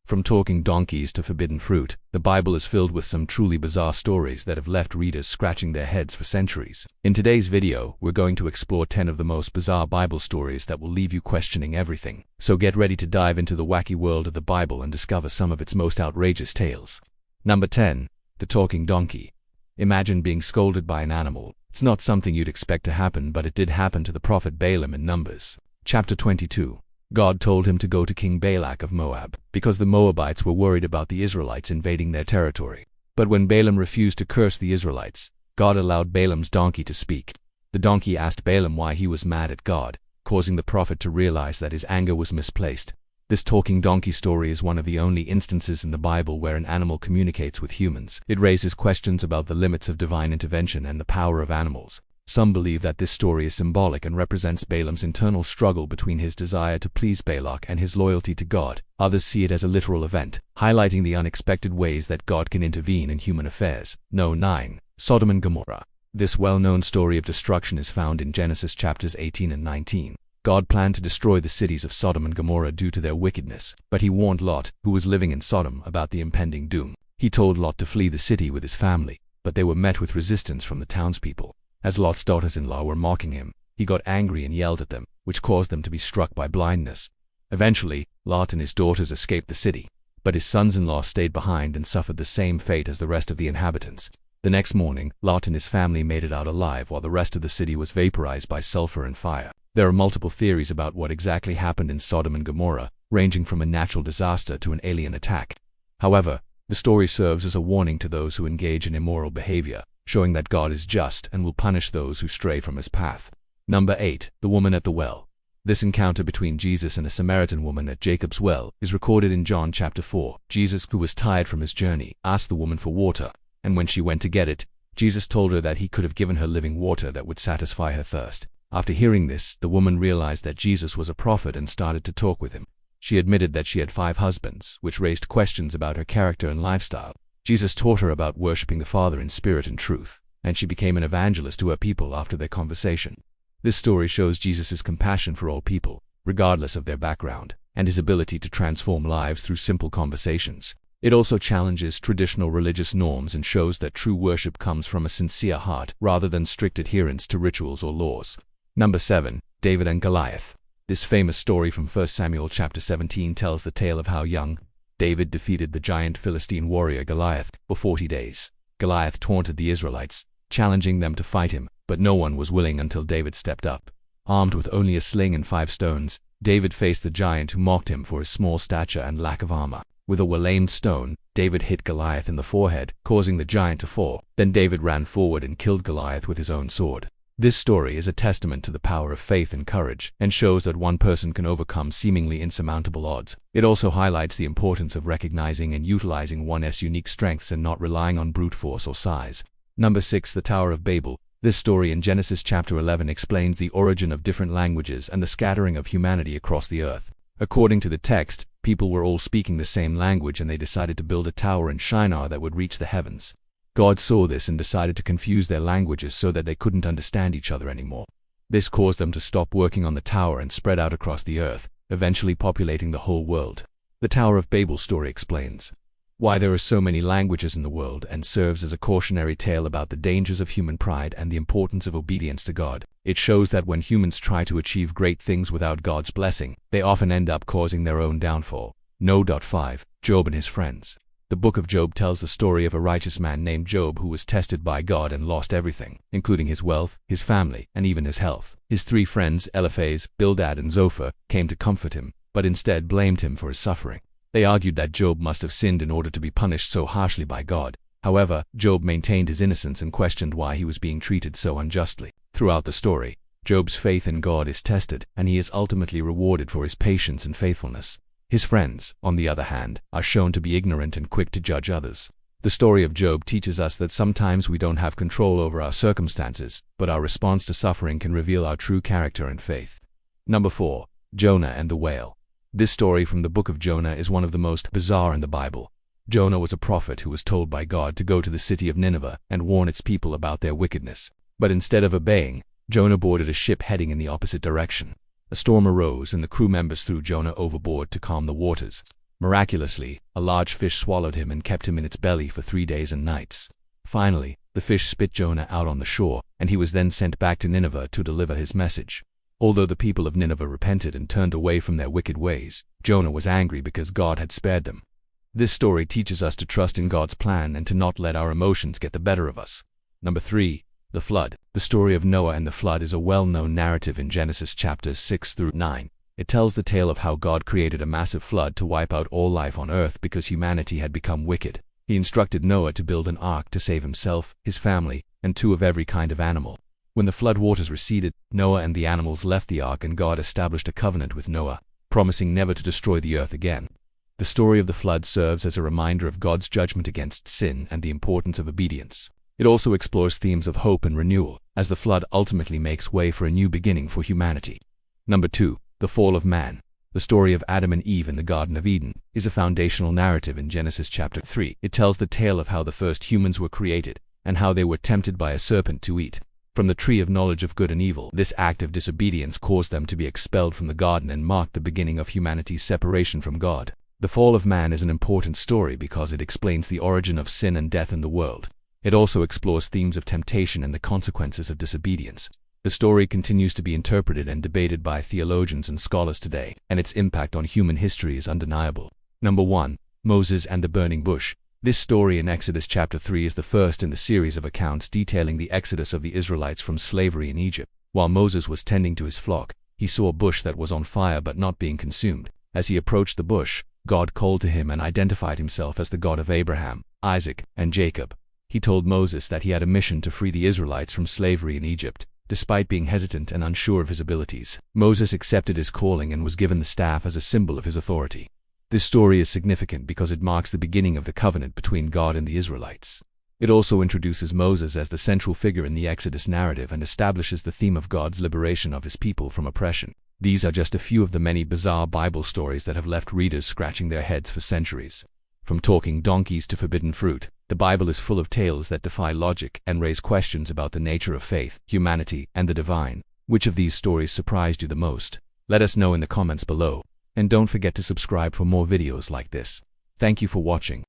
From talking donkeys to forbidden fruit, the Bible is filled with some truly bizarre stories that have left readers scratching their heads for centuries. In today's video, we're going to explore 10 of the most bizarre Bible stories that will leave you questioning everything. So get ready to dive into the wacky world of the Bible and discover some of its most outrageous tales. Number 10. The Talking Donkey. Imagine being scolded by an animal. It's not something you'd expect to happen, but it did happen to the prophet Balaam in Numbers. Chapter 22. God told him to go to King Balak of Moab, because the Moabites were worried about the Israelites invading their territory. But when Balaam refused to curse the Israelites, God allowed Balaam's donkey to speak. The donkey asked Balaam why he was mad at God, causing the prophet to realize that his anger was misplaced. This talking donkey story is one of the only instances in the Bible where an animal communicates with humans. It raises questions about the limits of divine intervention and the power of animals. Some believe that this story is symbolic and represents Balaam's internal struggle between his desire to please Balak and his loyalty to God. Others see it as a literal event, highlighting the unexpected ways that God can intervene in human affairs. 9. Sodom and Gomorrah. This well-known story of destruction is found in Genesis chapters 18 and 19. God planned to destroy the cities of Sodom and Gomorrah due to their wickedness, but he warned Lot, who was living in Sodom, about the impending doom. He told Lot to flee the city with his family, but they were met with resistance from the townspeople. As Lot's daughters-in-law were mocking him, he got angry and yelled at them, which caused them to be struck by blindness. Eventually, Lot and his daughters escaped the city, but his sons-in-law stayed behind and suffered the same fate as the rest of the inhabitants. The next morning, Lot and his family made it out alive while the rest of the city was vaporized by sulfur and fire. There are multiple theories about what exactly happened in Sodom and Gomorrah, ranging from a natural disaster to an alien attack. However, the story serves as a warning to those who engage in immoral behavior, showing that God is just and will punish those who stray from his path. Number 8. The Woman at the Well. This encounter between Jesus and a Samaritan woman at Jacob's well is recorded in John chapter 4. Jesus, who was tired from his journey, asked the woman for water, and when she went to get it, Jesus told her that he could have given her living water that would satisfy her thirst. After hearing this, the woman realized that Jesus was a prophet and started to talk with him. She admitted that she had 5 husbands, which raised questions about her character and lifestyle. Jesus taught her about worshiping the Father in spirit and truth, and she became an evangelist to her people after their conversation. This story shows Jesus' compassion for all people, regardless of their background, and his ability to transform lives through simple conversations. It also challenges traditional religious norms and shows that true worship comes from a sincere heart rather than strict adherence to rituals or laws. Number 7. David and Goliath. This famous story from 1 Samuel chapter 17 tells the tale of how young David defeated the giant Philistine warrior Goliath for 40 days. Goliath taunted the Israelites, challenging them to fight him, but no one was willing until David stepped up. Armed with only a sling and 5 stones, David faced the giant who mocked him for his small stature and lack of armor. With a well-aimed stone, David hit Goliath in the forehead, causing the giant to fall. Then David ran forward and killed Goliath with his own sword. This story is a testament to the power of faith and courage, and shows that one person can overcome seemingly insurmountable odds. It also highlights the importance of recognizing and utilizing one's unique strengths and not relying on brute force or size. Number 6. The Tower of Babel. This story in Genesis chapter 11 explains the origin of different languages and the scattering of humanity across the earth. According to the text, people were all speaking the same language and they decided to build a tower in Shinar that would reach the heavens. God saw this and decided to confuse their languages so that they couldn't understand each other anymore. This caused them to stop working on the tower and spread out across the earth, eventually populating the whole world. The Tower of Babel story explains why there are so many languages in the world and serves as a cautionary tale about the dangers of human pride and the importance of obedience to God. It shows that when humans try to achieve great things without God's blessing, they often end up causing their own downfall. 5. Job and his friends. The book of Job tells the story of a righteous man named Job who was tested by God and lost everything, including his wealth, his family, and even his health. His 3 friends, Eliphaz, Bildad, and Zophar, came to comfort him, but instead blamed him for his suffering. They argued that Job must have sinned in order to be punished so harshly by God. However, Job maintained his innocence and questioned why he was being treated so unjustly. Throughout the story, Job's faith in God is tested, and he is ultimately rewarded for his patience and faithfulness. His friends, on the other hand, are shown to be ignorant and quick to judge others. The story of Job teaches us that sometimes we don't have control over our circumstances, but our response to suffering can reveal our true character and faith. Number 4. Jonah and the Whale. This story from the book of Jonah is one of the most bizarre in the Bible. Jonah was a prophet who was told by God to go to the city of Nineveh and warn its people about their wickedness. But instead of obeying, Jonah boarded a ship heading in the opposite direction. A storm arose and the crew members threw Jonah overboard to calm the waters. Miraculously, a large fish swallowed him and kept him in its belly for 3 days and nights. Finally, the fish spit Jonah out on the shore, and he was then sent back to Nineveh to deliver his message. Although the people of Nineveh repented and turned away from their wicked ways, Jonah was angry because God had spared them. This story teaches us to trust in God's plan and to not let our emotions get the better of us. Number 3. The Flood. The story of Noah and the flood is a well-known narrative in Genesis chapters 6 through 9. It tells the tale of how God created a massive flood to wipe out all life on earth because humanity had become wicked. He instructed Noah to build an ark to save himself, his family, and 2 of every kind of animal. When the flood waters receded, Noah and the animals left the ark, and God established a covenant with Noah, promising never to destroy the earth again. The story of the flood serves as a reminder of God's judgment against sin and the importance of obedience. It also explores themes of hope and renewal, as the flood ultimately makes way for a new beginning for humanity. Number 2. The Fall of Man. The story of Adam and Eve in the Garden of Eden is a foundational narrative in Genesis chapter 3. It tells the tale of how the first humans were created, and how they were tempted by a serpent to eat from the tree of knowledge of good and evil. This act of disobedience caused them to be expelled from the garden and marked the beginning of humanity's separation from God. The fall of man is an important story because it explains the origin of sin and death in the world. It also explores themes of temptation and the consequences of disobedience. The story continues to be interpreted and debated by theologians and scholars today, and its impact on human history is undeniable. Number 1. Moses and the Burning Bush. This story in Exodus chapter 3 is the first in the series of accounts detailing the exodus of the Israelites from slavery in Egypt. While Moses was tending to his flock, he saw a bush that was on fire but not being consumed. As he approached the bush, God called to him and identified himself as the God of Abraham, Isaac, and Jacob. He told Moses that he had a mission to free the Israelites from slavery in Egypt. Despite being hesitant and unsure of his abilities, Moses accepted his calling and was given the staff as a symbol of his authority. This story is significant because it marks the beginning of the covenant between God and the Israelites. It also introduces Moses as the central figure in the Exodus narrative and establishes the theme of God's liberation of his people from oppression. These are just a few of the many bizarre Bible stories that have left readers scratching their heads for centuries. From talking donkeys to forbidden fruit, the Bible is full of tales that defy logic and raise questions about the nature of faith, humanity, and the divine. Which of these stories surprised you the most? Let us know in the comments below. And don't forget to subscribe for more videos like this. Thank you for watching.